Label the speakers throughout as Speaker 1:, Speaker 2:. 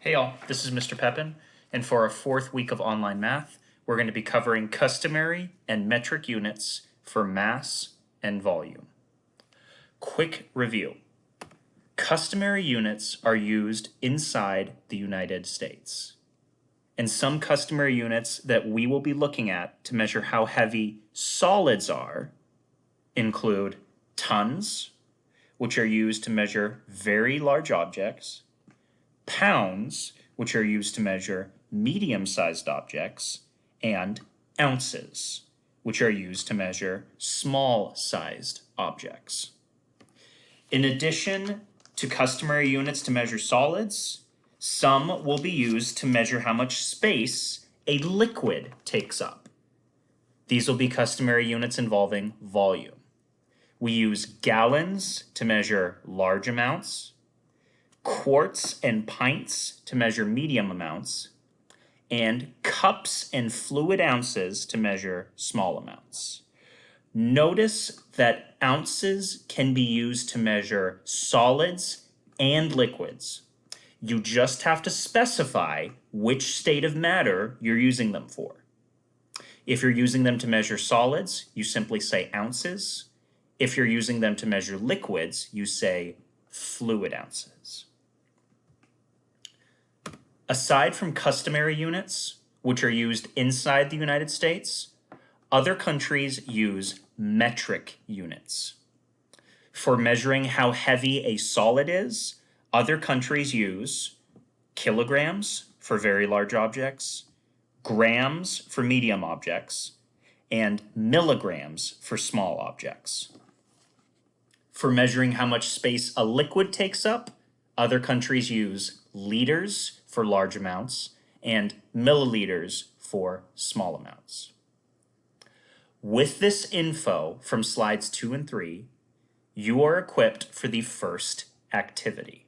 Speaker 1: Hey all, this is Mr. Pepin, and for our fourth week of online math, we're going to be covering customary and metric units for mass and volume. Quick review. Customary units are used inside the United States. And some customary units that we will be looking at to measure how heavy solids are include tons, which are used to measure very large objects, pounds, which are used to measure medium-sized objects, and ounces, which are used to measure small-sized objects. In addition to customary units to measure solids, some will be used to measure how much space a liquid takes up. These will be customary units involving volume. We use gallons to measure large amounts, quarts and pints to measure medium amounts, and cups and fluid ounces to measure small amounts. Notice that ounces can be used to measure solids and liquids. You just have to specify which state of matter you're using them for. If you're using them to measure solids, you simply say ounces. If you're using them to measure liquids, you say fluid ounces. Aside from customary units, which are used inside the United States, other countries use metric units. For measuring how heavy a solid is, other countries use kilograms for very large objects, grams for medium objects, and milligrams for small objects. For measuring how much space a liquid takes up, other countries use liters for large amounts and milliliters for small amounts. With this info from slides 2 and 3, you are equipped for the first activity.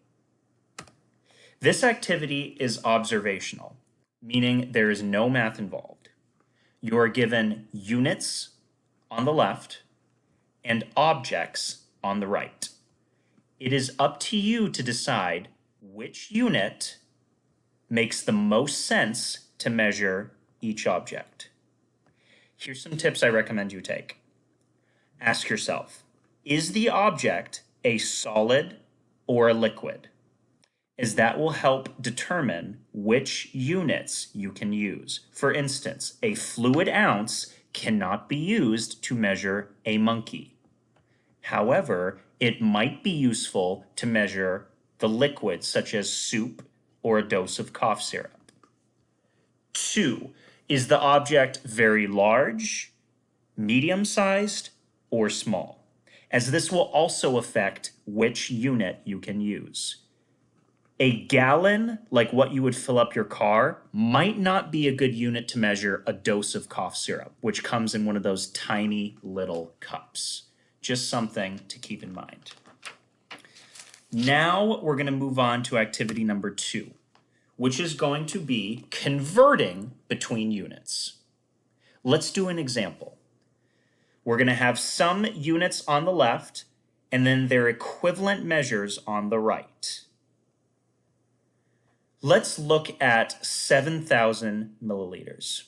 Speaker 1: This activity is observational, meaning there is no math involved. You are given units on the left and objects on the right. It is up to you to decide which unit makes the most sense to measure each object. Here's some tips I recommend you take. Ask yourself, is the object a solid or a liquid? As that will help determine which units you can use. For instance, a fluid ounce cannot be used to measure a monkey. However, it might be useful to measure the liquids such as soup or a dose of cough syrup. 2. Is the object very large, medium-sized, or small? As this will also affect which unit you can use. A gallon, like what you would fill up your car, might not be a good unit to measure a dose of cough syrup, which comes in one of those tiny little cups. Just something to keep in mind. Now we're going to move on to activity number 2, which is going to be converting between units. Let's do an example. We're going to have some units on the left and then their equivalent measures on the right. Let's look at 7,000 milliliters.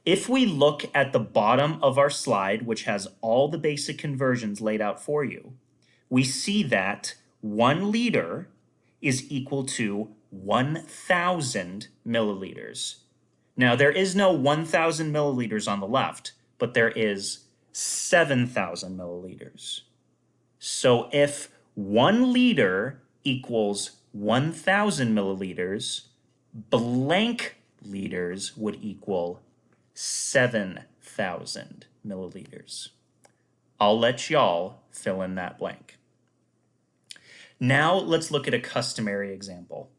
Speaker 1: If we look at the bottom of our slide, which has all the basic conversions laid out for you, we see that 1 liter is equal to 1,000 milliliters. Now, there is no 1,000 milliliters on the left, but there is 7,000 milliliters. So if 1 liter equals 1,000 milliliters, blank liters would equal 7,000 milliliters. I'll let y'all fill in that blank. Now let's look at a customary example.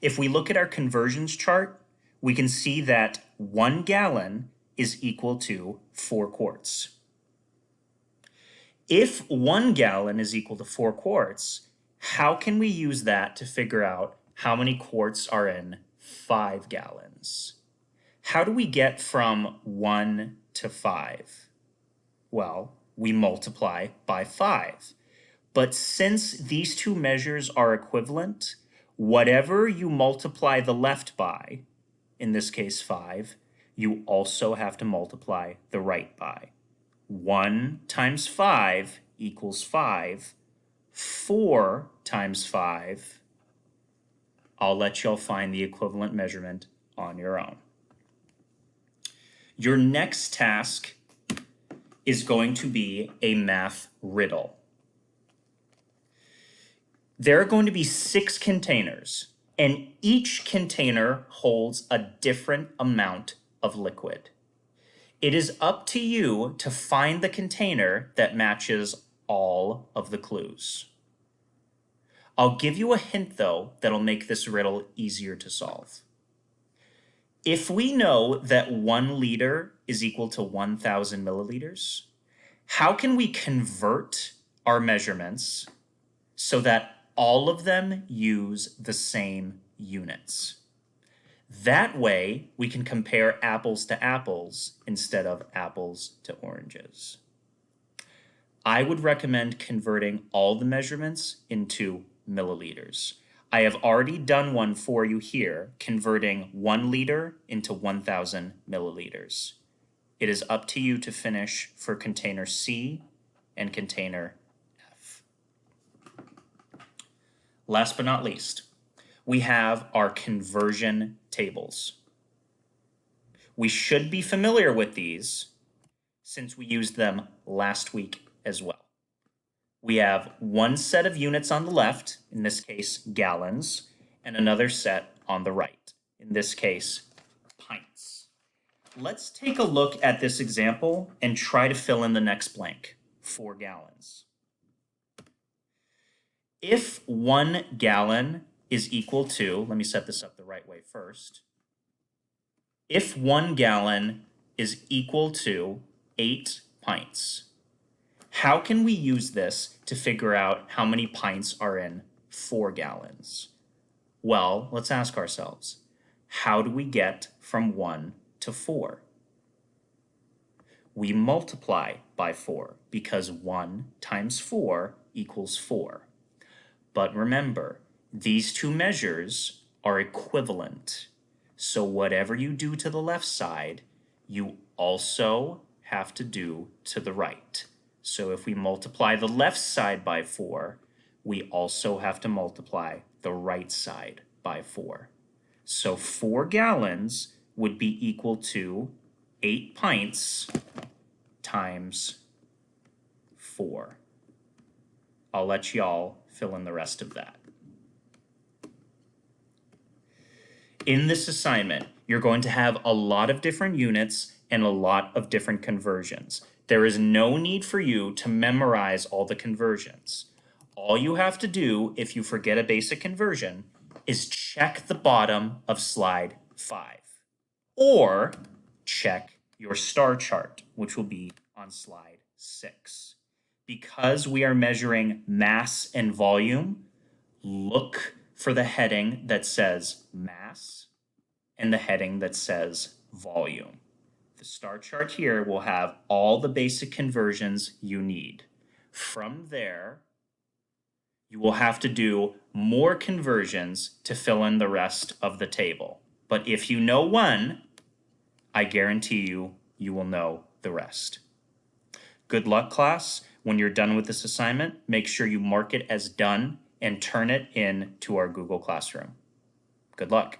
Speaker 1: If we look at our conversions chart, we can see that 1 gallon is equal to 4 quarts. If 1 gallon is equal to 4 quarts, how can we use that to figure out how many quarts are in 5 gallons? How do we get from 1 to 5? Well, we multiply by 5. But since these two measures are equivalent, Whatever you multiply the left by, in this case 5, you also have to multiply the right by. 1 times 5 equals 5. 4 times 5, I'll let y'all find the equivalent measurement on your own. Your next task is going to be a math riddle. There are going to be 6 containers, and each container holds a different amount of liquid. It is up to you to find the container that matches all of the clues. I'll give you a hint, though, that'll make this riddle easier to solve. If we know that 1 liter is equal to 1,000 milliliters, how can we convert our measurements so that all of them use the same units? That way, we can compare apples to apples instead of apples to oranges. I would recommend converting all the measurements into milliliters. I have already done one for you here, converting 1 liter into 1,000 milliliters. It is up to you to finish for container C and container F. Last but not least, we have our conversion tables. We should be familiar with these since we used them last week as well. We have one set of units on the left, in this case gallons, and another set on the right, in this case pints. Let's take a look at this example and try to fill in the next blank, 4 gallons. If 1 gallon is equal to, let me set this up the right way first. If 1 gallon is equal to 8 pints, how can we use this to figure out how many pints are in 4 gallons? Well, let's ask ourselves, how do we get from 1 to 4? We multiply by 4 because 1 times 4 equals 4. But remember, these two measures are equivalent. So whatever you do to the left side, you also have to do to the right. So if we multiply the left side by 4, we also have to multiply the right side by 4. So 4 gallons would be equal to 8 pints times 4. I'll let y'all fill in the rest of that. In this assignment, you're going to have a lot of different units and a lot of different conversions. There is no need for you to memorize all the conversions. All you have to do if you forget a basic conversion is check the bottom of slide 5 or check your star chart, which will be on slide 6. Because we are measuring mass and volume, look for the heading that says mass and the heading that says volume. The star chart here will have all the basic conversions you need. From there, you will have to do more conversions to fill in the rest of the table. But if you know one, I guarantee you will know the rest. Good luck, class. When you're done with this assignment, make sure you mark it as done and turn it in to our Google Classroom. Good luck.